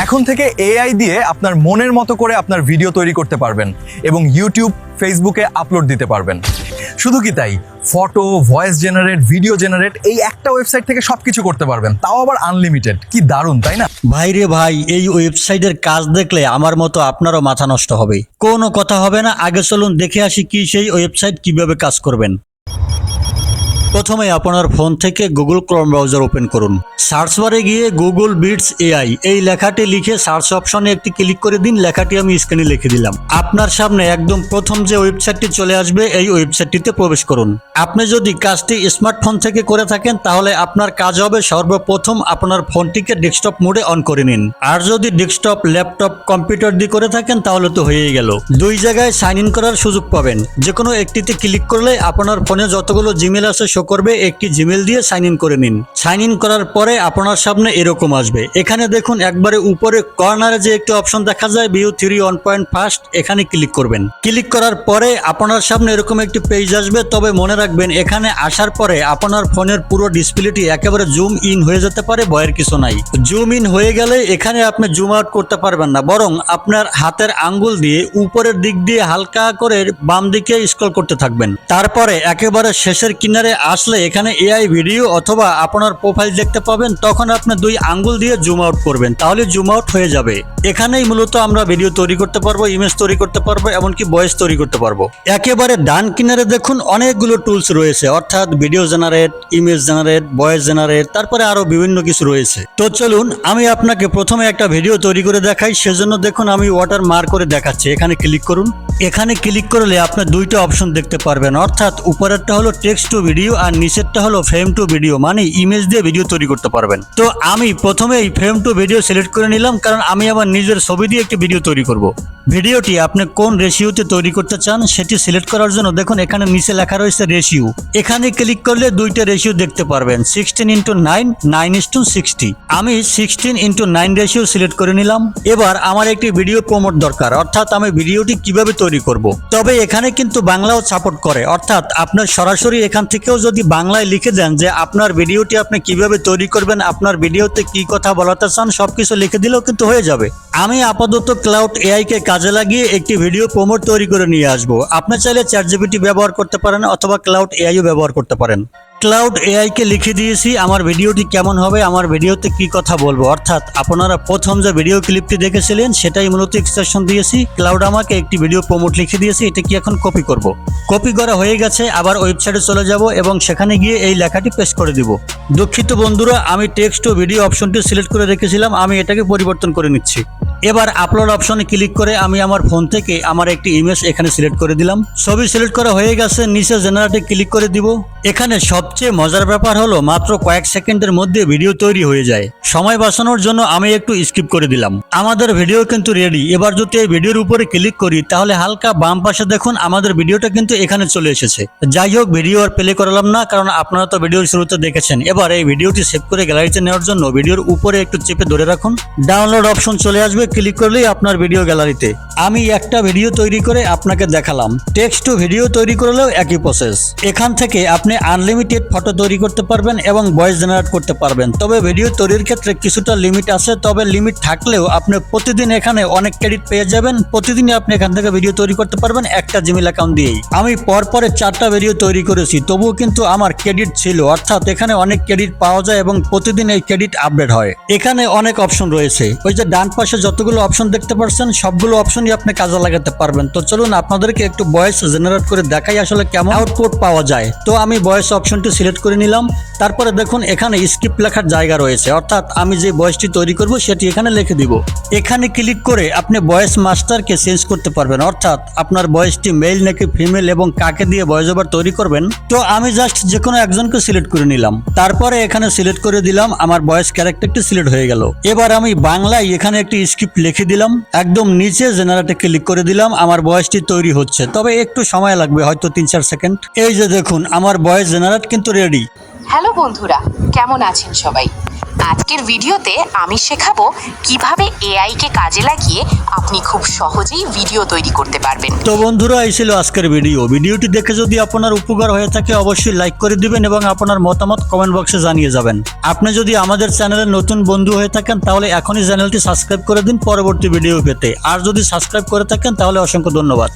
এখন থেকে এআই দিয়ে আপনার মনের মতো করে আপনার ভিডিও তৈরি করতে পারবেন এবং ইউটিউব ফেসবুকে আপলোড দিতে পারবেন। শুধু কি তাই, photo, voice generate, video generate, এই একটা ওয়েবসাইট থেকে সবকিছু করতে পারবেন, তাও আবার আনলিমিটেড। কি দারুণ, তাই না? ভাই রে ভাই, এই ওয়েবসাইটের কাজ দেখলে আমার মতো আপনারও মাথা নষ্ট হবে। কোনো কথা হবে না, আগে চলুন দেখে আসি কি সেই ওয়েবসাইট কিভাবে কাজ করবেন। প্রথমে আপনার ফোন থেকে গুগল ক্রোম ব্রাউজার ওপেন করুন। সার্চ বারে গিয়ে গুগল বিটস এআই এই লেখাটি লিখে সার্চ অপশনে একটি ক্লিক করে দিন। লেখাটি আমি স্ক্রিনে লিখে দিলাম। আপনার সামনে একদম প্রথম যে ওয়েবসাইটটি চলে আসবে, এই ওয়েবসাইটটিতে প্রবেশ করুন। আপনি যদি কাজটি স্মার্টফোন থেকে করে থাকেন তাহলে আপনার কাজ হবে সর্বপ্রথম আপনার ফোনটিকে ডেস্কটপ মোডে অন করে নিন। আর যদি ডেস্কটপ, ল্যাপটপ, কম্পিউটার দিয়ে করে থাকেন তাহলে তো হয়েই গেল। দুই জায়গায় সাইন ইন করার সুযোগ পাবেন। যে কোনো একটিতে ক্লিক করলে আপনার ফোনে যতগুলো জিমেল আছে শো করবে, একটি জিমেল দিয়ে সাইন ইন করে নিন। সাইন ইন করার পরে আপনার সামনে এরকম আসবে। এখানে দেখুন একবারে উপরে কর্নারে যে একটি অপশন দেখা যায়, ভিউ 3 অন পয়েন্ট ফার্স্ট, এখানে ক্লিক করবেন। ক্লিক করার পরে আপনার সামনে এরকম একটি পেজ আসবে। তবে মনে রাখবেন, এখানে আসার পরে আপনার ফোনের পুরো ডিসপ্লেটি একেবারে জুম ইন হয়ে যেতে পারে, ভয়ের কিছু নাই। জুম ইন হয়ে গেলে এখানে আপনি জুম আউট করতে পারবেন না, বরং আপনার হাতের আঙ্গুল দিয়ে উপরের দিক দিয়ে হালকা করে বাম দিকে স্ক্রল করতে থাকবেন। তারপরে একেবারে শেষের কিনারে আসলে এখানে এআই ভিডিও অথবা আপনার প্রোফাইল দেখতে পাবেন। তখন আপনি দুই আঙ্গুল দিয়ে জুম আউট করবেন, তাহলে জুম আউট হয়ে যাবে। এখানেই মূলত আমরা ভিডিও তৈরি করতে পারবো, ইমেজ তৈরি করতে পারবো, এমনকি ভয়েস তৈরি করতে পারবো। একেবারে ডান কিনারে দেখুন অনেকগুলো টুলস রয়েছে, অর্থাৎ video generate, image generate, voice generate, তারপরে আরো বিভিন্ন কিছু রয়েছে। তো চলুন আমি আপনাকে প্রথমে একটা ভিডিও তৈরি করে দেখাই। সেজন্য দেখুন আমি ওয়াটার মার্ক করে দেখাচ্ছি। এখানে ক্লিক করুন। এখানে ক্লিক করলে আপনি দুইটা অপশন দেখতে পারবেন, অর্থাৎ উপরেরটা হলো টেক্সট টু ভিডিও আর নিচেরটা হলো ফ্রেম টু ভিডিও, মানে ইমেজ দিয়ে ভিডিও তৈরি করতে পারবেন। তো আমি প্রথমে এই ফ্রেম টু ভিডিও সিলেক্ট করে নিলাম, কারণ আমি আমার নিজের ছবি দিয়ে একটি ভিডিও তৈরি করব। ভিডিওটি আপনি কোন রেশিওতে তৈরি করতে চান সেটি সিলেক্ট করার জন্য দেখুন এখানে নিচে লেখা রয়েছে রেশিও। এখানে ক্লিক করলে দুইটা রেশিও দেখতে পারবেন, 16:9, 9:60। আমি 16:9 রেশিও সিলেক্ট করে নিলাম। এবার আমার একটি ভিডিও প্রমোট দরকার, অর্থাৎ আমি ভিডিওটি কিভাবে তৈরি করব। তবে এখানে কিন্তু বাংলাও সাপোর্ট করে, অর্থাৎ আপনার সরাসরি এখান থেকেও যদি বাংলায় লিখে দেন যে আপনার ভিডিওটি আপনি কিভাবে তৈরি করবেন, আপনার ভিডিওতে কি কথা বলাতে চান, সবকিছু লিখে দিলেও কিন্তু হয়ে যাবে। আমি আপাতত ক্লাউড এআই কে কাজে লাগিয়ে একটি ভিডিও প্রমোট তৈরি করে নিয়ে আসবো। আপনি চাইলে চ্যাটজিপিটি ব্যবহার করতে পারেন অথবা ক্লাউড এআইও ব্যবহার করতে পারেন। ক্লাউড এআই কে লিখে দিয়েছি আমার ভিডিওটি কেমন হবে, আমার ভিডিওতে কি কথা বলবো, অর্থাৎ আপনারা প্রথম যে ভিডিও ক্লিপটি দেখেছিলেন সেটাই মূলত এক্সটেনশন দিয়েছি। ক্লাউড আমাকে একটি ভিডিও প্রমোট লিখে দিয়েছি, এটা কি এখন কপি করব। কপি করা হয়ে গেছে। আবার ওয়েবসাইটে চলে যাব এবং সেখানে গিয়ে এই লেখাটি পেস্ট করে দিব। দুঃখিত বন্ধুরা, আমি টেক্সট ও ভিডিও অপশনটি সিলেক্ট করে রেখেছিলাম, আমি এটাকে পরিবর্তন করে নিচ্ছি। এবার আপলোড অপশনে ক্লিক করে আমি আমার ফোন থেকে আমার একটি ইমেজ এখানে সিলেক্ট করে দিলাম। ছবি সিলেক্ট করা হয়ে গেছে, নিচে জেনারেটে ক্লিক করে দিব। এখানে সবচেয়ে মজার ব্যাপার হলো মাত্র কয়েক সেকেন্ডের মধ্যে ভিডিও তৈরি হয়ে যায়। সময় বাঁচানোর জন্য আমি একটু স্কিপ করে দিলাম। আমাদের ভিডিও কিন্তু রেডি। এবার যদি এই ভিডিওর উপরে ক্লিক করি তাহলে হালকা বাম পাশে দেখুন আমাদের ভিডিওটা কিন্তু এখানে চলে এসেছে। যাই হোক, ভিডিও আর প্লে করালাম না, কারণ আপনারা তো ভিডিওর শুরুতে দেখেছেন। এবার এই ভিডিওটি সেভ করে গ্যালারিতে নেওয়ার জন্য ভিডিওর উপরে একটু চেপে ধরে রাখুন। ডাউনলোড অপশন চলে আসবে, ক্লিক করলেই আপনার ভিডিও গ্যালারিতে। আমি একটা ভিডিও তৈরি করে আপনাকে দেখালাম। টেক্সট টু ভিডিও তৈরি করলেও একই প্রসেস। এখান থেকে আপনি আনলিমিটেড ফটো তৈরি করতে পারবেন এবং ভয়েস জেনারেট করতে পারবেন। তবে ভিডিও তৈরির ক্ষেত্রে কিছুটা লিমিট আছে, তবে লিমিট থাকলেও আপনি প্রতিদিন এখানে অনেক ক্রেডিট পেয়ে যাবেন। প্রতিদিনই আপনি এখান থেকে ভিডিও তৈরি করতে পারবেন একটা জিমেল অ্যাকাউন্ট দিয়েই। আমি পরপরে 4টা ভিডিও তৈরি করেছি, তবুও কিন্তু আমার ক্রেডিট ছিল, অর্থাৎ এখানে অনেক ক্রেডিট পাওয়া যায় এবং প্রতিদিন এই ক্রেডিট আপডেট হয়। এখানে অনেক অপশন রয়েছে, ওই যে ডান পাশে যতগুলো অপশন দেখতে পাচ্ছেন সবগুলো অপশনই আপনি কাজে লাগাতে পারবেন। তো চলুন আপনাদেরকে একটু ভয়েস জেনারেট করে দেখাই আসলে কেমন আউটপুট পাওয়া যায়। তো আমি ভয়েস অপশনটি সিলেক্ট করে নিলাম। তারপরে দেখুন এখানে স্ক্রিপ্ট লেখার জায়গা রয়েছে, অর্থাৎ আমি যে ভয়েসটি তৈরি করব সেটি এখানে লিখে দিব। এখানে ক্লিক করে আপনি ভয়েস মাস্টারকে চেঞ্জ করতে পারবেন, অর্থাৎ আপনার ভয়েসটি মেল নাকি ফিমেল এবং কাকে দিয়ে ভয়েস ওভার তৈরি করবেন। তো আমি জাস্ট যে কোনো একজনকে সিলেক্ট করে নিলাম। তারপরে এখানে সিলেক্ট করে দিলাম, আমার ভয়েস ক্যারেক্টারটি সিলেক্ট হয়ে গেল। এবার আমি বাংলায় এখানে একটি স্ক্রিপ্ট লিখে দিলাম। একদম নিচে জেনারেটে ক্লিক করে দিলাম। আমার ভয়েসটি তৈরি হচ্ছে, তবে একটু সময় লাগবে, হয়তো 3-4 সেকেন্ড। এই যে দেখুন আমার ভয়েস জেনারেট কিন্তু রেডি। হ্যালো বন্ধুরা, কেমন আছেন সবাই? আজকের ভিডিওতে আমি শেখাবো কিভাবে এআই কে কাজে লাগিয়ে আপনি খুব সহজেই ভিডিও তৈরি করতে পারবেন। তো বন্ধুরা, এই ছিল আজকের ভিডিওটি দেখে যদি আপনার উপকার হয়ে থাকে অবশ্যই লাইক করে দিবেন এবং আপনার মতামত কমেন্ট বক্সে জানিয়ে যাবেন। আপনি যদি আমাদের চ্যানেলের নতুন বন্ধু হয়ে থাকেন তাহলে এখনই চ্যানেলটি সাবস্ক্রাইব করে দিন পরবর্তী ভিডিও পেতে। আর যদি সাবস্ক্রাইব করে থাকেন তাহলে অসংখ্য ধন্যবাদ।